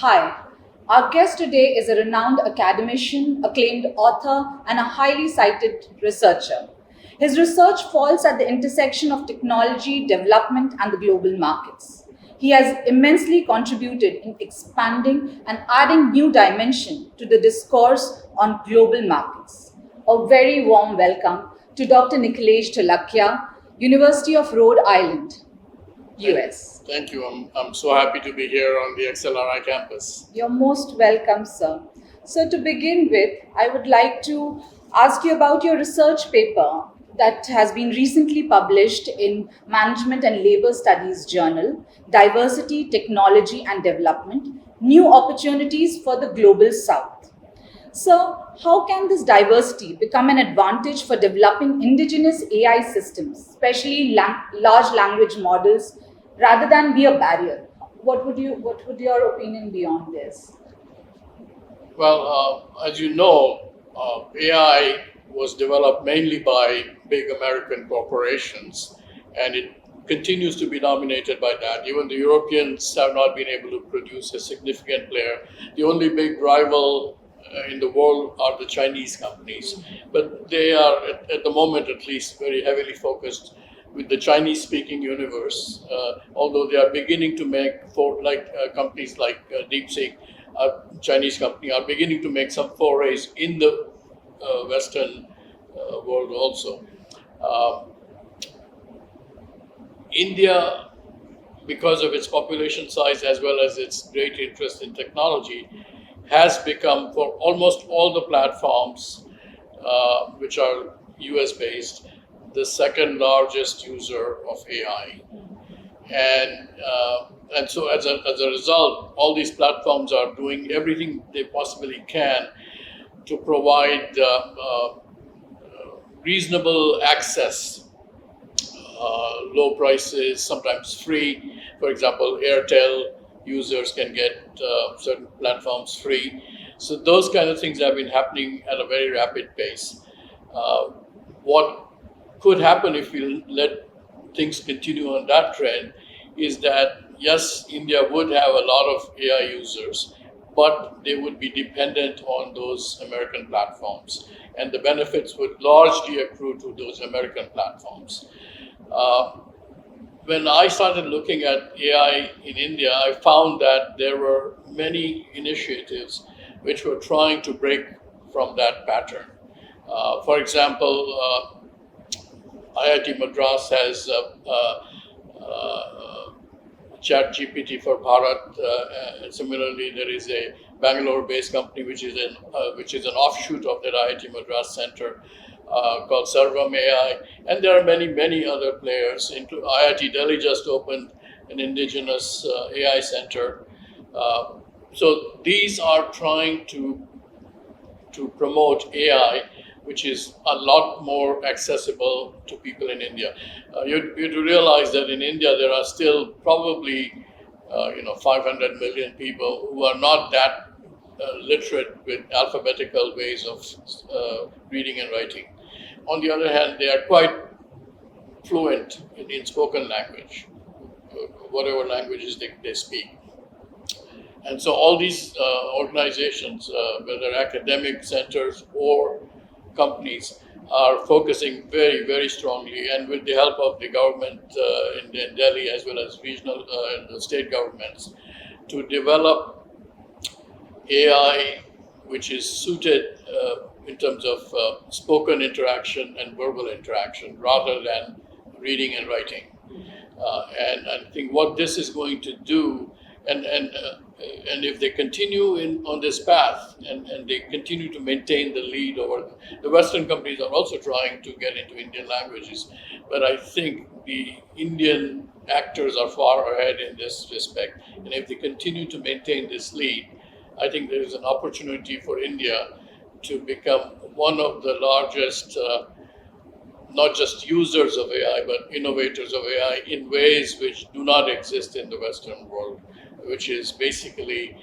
Hi, our guest today is a renowned academician, acclaimed author, and a highly cited researcher. His research falls at the intersection of technology, development, and the global markets. He has immensely contributed in expanding and adding new dimension to the discourse on global markets. A very warm welcome to Dr. Nikhilesh Dholakia, University of Rhode Island, US. Thank you. I'm so happy to be here on the XLRI campus. You're most welcome, sir. So, to begin with, I would like to ask you about your research paper that has been recently published in Management and Labor Studies Journal, Diversity, Technology and Development, New Opportunities for the Global South. So, how can this diversity become an advantage for developing indigenous AI systems, especially large language models, rather than be a barrier? What would your opinion be on this? Well, as you know, AI was developed mainly by big American corporations, and it continues to be dominated by that. Even the Europeans have not been able to produce a significant player. The only big rival in the world are the Chinese companies, but they are, at the moment at least, very heavily focused with the Chinese-speaking universe, although they are beginning to make, companies like DeepSeek, a Chinese company, are beginning to make some forays in the Western world also. India, because of its population size as well as its great interest in technology, has become, for almost all the platforms which are US-based, the second largest user of AI. And so as a result, all these platforms are doing everything they possibly can to provide reasonable access, low prices, sometimes free. For example, Airtel users can get certain platforms free. So those kind of things have been happening at a very rapid pace. What could happen if we let things continue on that trend is that, yes, India would have a lot of AI users, but they would be dependent on those American platforms, and the benefits would largely accrue to those American platforms. When I started looking at AI in India, I found that there were many initiatives which were trying to break from that pattern. For example, IIT Madras has ChatGPT for Bharat. And similarly, there is a Bangalore-based company which is an offshoot of that IIT Madras center called Sarvam AI, and there are many other players. Into IIT Delhi just opened an indigenous AI center. So these are trying to promote AI, which is a lot more accessible to people in India. You realize that in India there are still probably 500 million people who are not that literate with alphabetical ways of reading and writing. On the other hand, they are quite fluent in spoken language, whatever languages they speak. And so all these organizations, whether academic centers or companies, are focusing very strongly, and with the help of the government in Delhi as well as regional and state governments, to develop AI which is suited in terms of spoken interaction and verbal interaction rather than reading and writing. And I think what this is going to do, and if they continue on this path and they continue to maintain the lead over the Western companies are also trying to get into Indian languages, but I think the Indian actors are far ahead in this respect. And if they continue to maintain this lead, I think there is an opportunity for India to become one of the largest, not just users of AI, but innovators of AI in ways which do not exist in the Western world, which is basically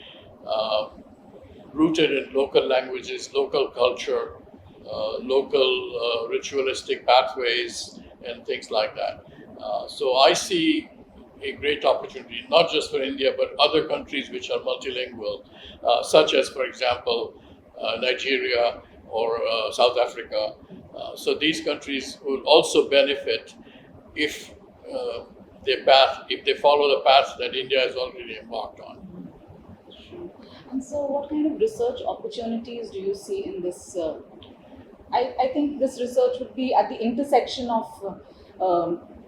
rooted in local languages, local culture, local ritualistic pathways, and things like that. So I see a great opportunity, not just for India, but other countries which are multilingual, such as, for example, Nigeria or South Africa. So these countries will also benefit if if they follow the path that India has already embarked on. And so, what kind of research opportunities do you see in this? I think this research would be at the intersection of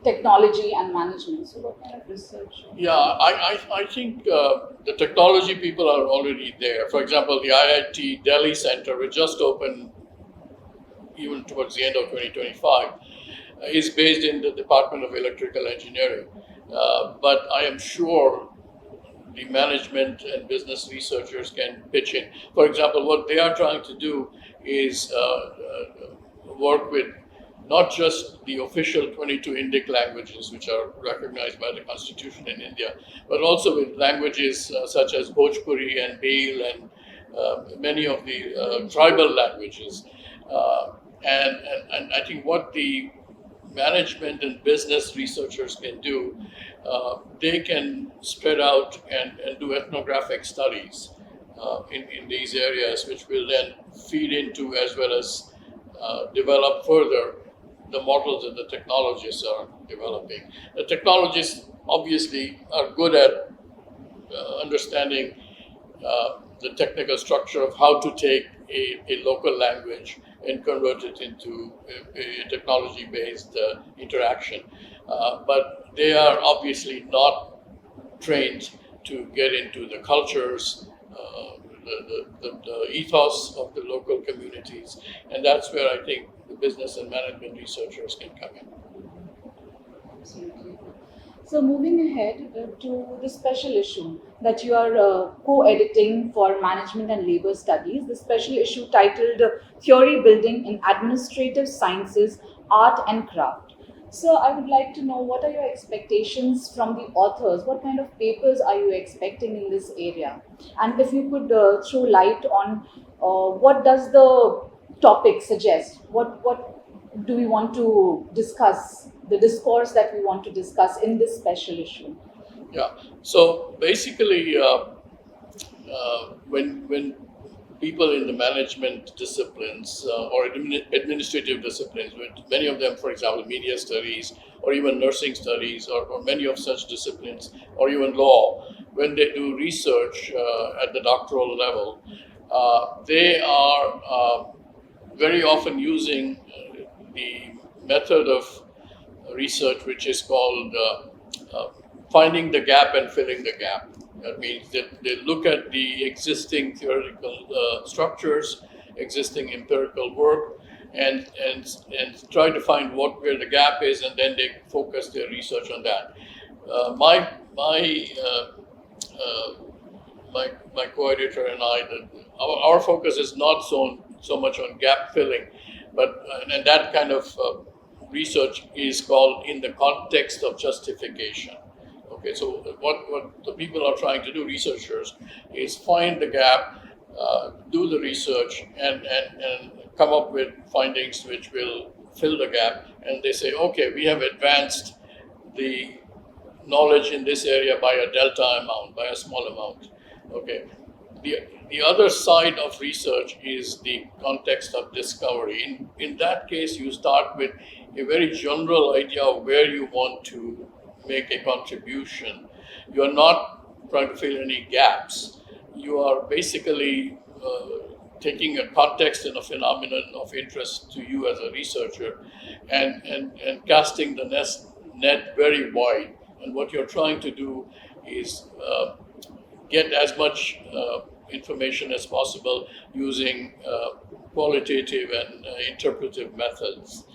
technology and management. So, what kind of research? Yeah, I think the technology people are already there. For example, the IIT Delhi Center, which just opened even towards the end of 2025, is based in the Department of Electrical Engineering. But I am sure the management and business researchers can pitch in. For example, what they are trying to do is work with not just the official 22 Indic languages, which are recognized by the Constitution in India, but also with languages such as Bhojpuri and Bhil and many of the tribal languages. And I think what the management and business researchers can do, they can spread out and do ethnographic studies in these areas, which will then feed into as well as develop further the models that the technologists are developing. The technologists obviously are good at understanding the technical structure of how to take a local language and convert it into a technology-based interaction. But they are obviously not trained to get into the cultures, the ethos of the local communities. And that's where I think the business and management researchers can come in. Absolutely. So moving ahead to the special issue that you are co-editing for Management and Labor Studies, the special issue titled Theory Building in Administrative Sciences, Art and Craft. So I would like to know, what are your expectations from the authors? What kind of papers are you expecting in this area? And if you could throw light on what does the topic suggest? What do we want to discuss? The discourse that we want to discuss in this special issue. Yeah. So basically, when people in the management disciplines or administrative disciplines, with many of them, for example, media studies or even nursing studies or many of such disciplines, or even law, when they do research at the doctoral level, they are very often using the method of research which is called finding the gap and filling the gap. That means that they look at the existing theoretical structures, existing empirical work, and try to find where the gap is, and then they focus their research on that. My co-editor and I, our focus is not so much on gap filling, but and that kind of research is called in the context of justification. Okay, so what the people are trying to do, researchers, is find the gap, do the research, and come up with findings which will fill the gap. And they say, okay, we have advanced the knowledge in this area by a delta amount, by a small amount. Okay. The other side of research is the context of discovery. In that case, you start with a very general idea of where you want to make a contribution. You are not trying to fill any gaps. You are basically taking a context and a phenomenon of interest to you as a researcher and casting the net very wide. And what you're trying to do is get as much information as possible using qualitative and interpretive methods.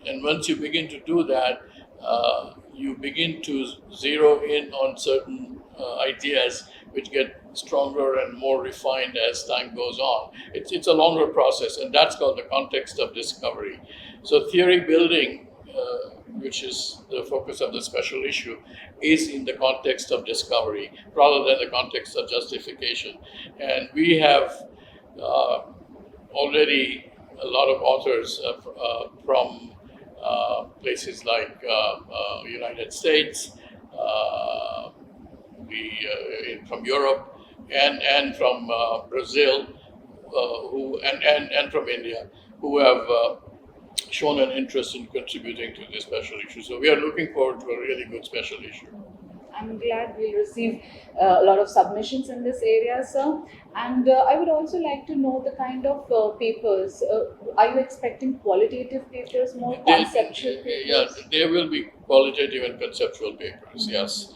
And once you begin to do that, you begin to zero in on certain ideas which get stronger and more refined as time goes on. It's a longer process, and that's called the context of discovery. So theory building, which is the focus of the special issue, is in the context of discovery rather than the context of justification. And we have already a lot of authors from places like United States from Europe and from Brazil, and from India, who have shown an interest in contributing to this special issue. So we are looking forward to a really good special issue. I'm glad we'll receive a lot of submissions in this area, sir. And I would also like to know the kind of papers. Are you expecting qualitative papers, more conceptual papers? Yeah, there will be qualitative and conceptual papers, yes.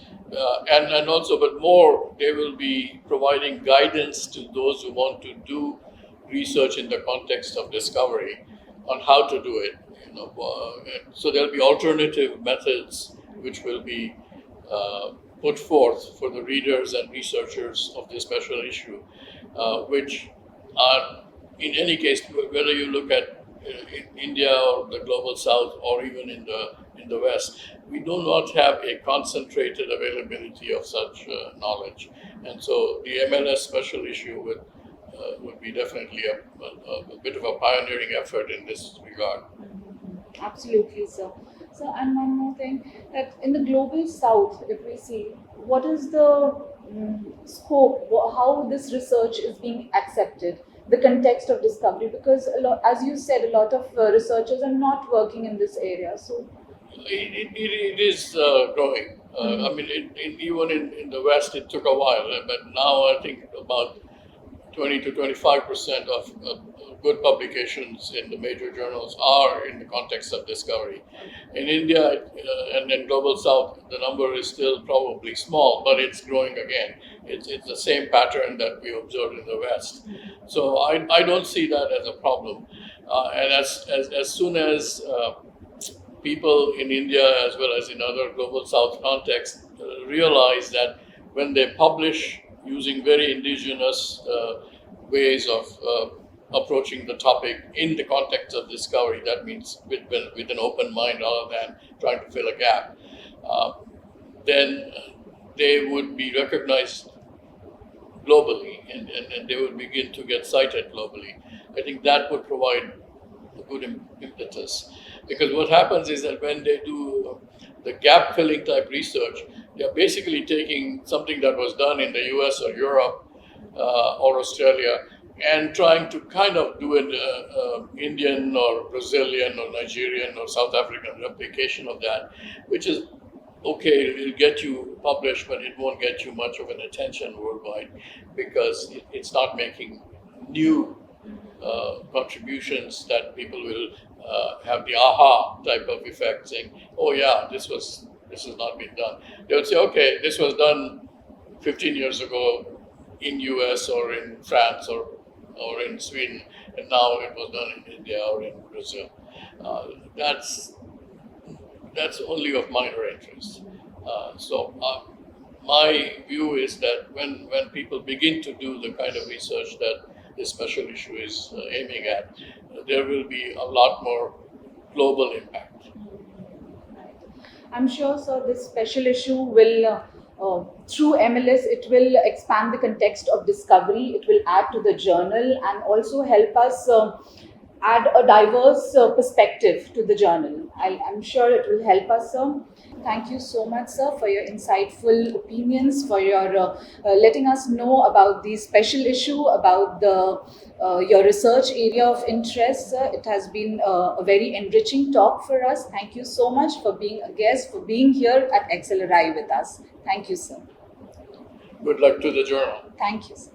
And also, but more, they will be providing guidance to those who want to do research in the context of discovery on how to do it. So there'll be alternative methods which will be put forth for the readers and researchers of this special issue, which are, in any case, whether you look at in India or the global south or even in the West, we do not have a concentrated availability of such knowledge. And so the MLS special issue would be definitely a bit of a pioneering effort in this regard. Absolutely, sir. So, and one more thing, that in the global south, if we see, what is the scope, how this research is being accepted, the context of discovery, because as you said, a lot of researchers are not working in this area. So it is growing. I mean, even in the West, it took a while, but now I think about 20 to 25% of good publications in the major journals are in the context of discovery. In India and in Global South, the number is still probably small, but it's growing again. It's the same pattern that we observed in the West. So I don't see that as a problem. And as soon as people in India as well as in other Global South contexts realize that when they publish using very indigenous ways of approaching the topic in the context of discovery, that means with an open mind rather than trying to fill a gap, then they would be recognized globally and they would begin to get cited globally. I think that would provide a good impetus. Because what happens is that when they do the gap filling type research, they're basically taking something that was done in the US or Europe or Australia and trying to kind of do an Indian or Brazilian or Nigerian or South African replication of that, which is okay, it'll get you published, but it won't get you much of an attention worldwide because it's not making new contributions that people will have the aha type of effect, saying, oh yeah, this has not been done. They'll say, okay, this was done 15 years ago in US or in France or in Sweden, and now it was done in India or in Brazil. That's only of minor interest. So my view is that when people begin to do the kind of research that this special issue is aiming at, there will be a lot more global impact. I'm sure, sir, this special issue will, through MLS, it will expand the context of discovery, it will add to the journal and also help us add a diverse perspective to the journal. I'm sure it will help us, sir. Thank you so much, sir, for your insightful opinions, for your letting us know about the special issue, about your research area of interest, sir. It has been a very enriching talk for us. Thank you so much for being a guest, for being here at XLRI with us. Thank you, sir. Good luck to the journal. Thank you, sir.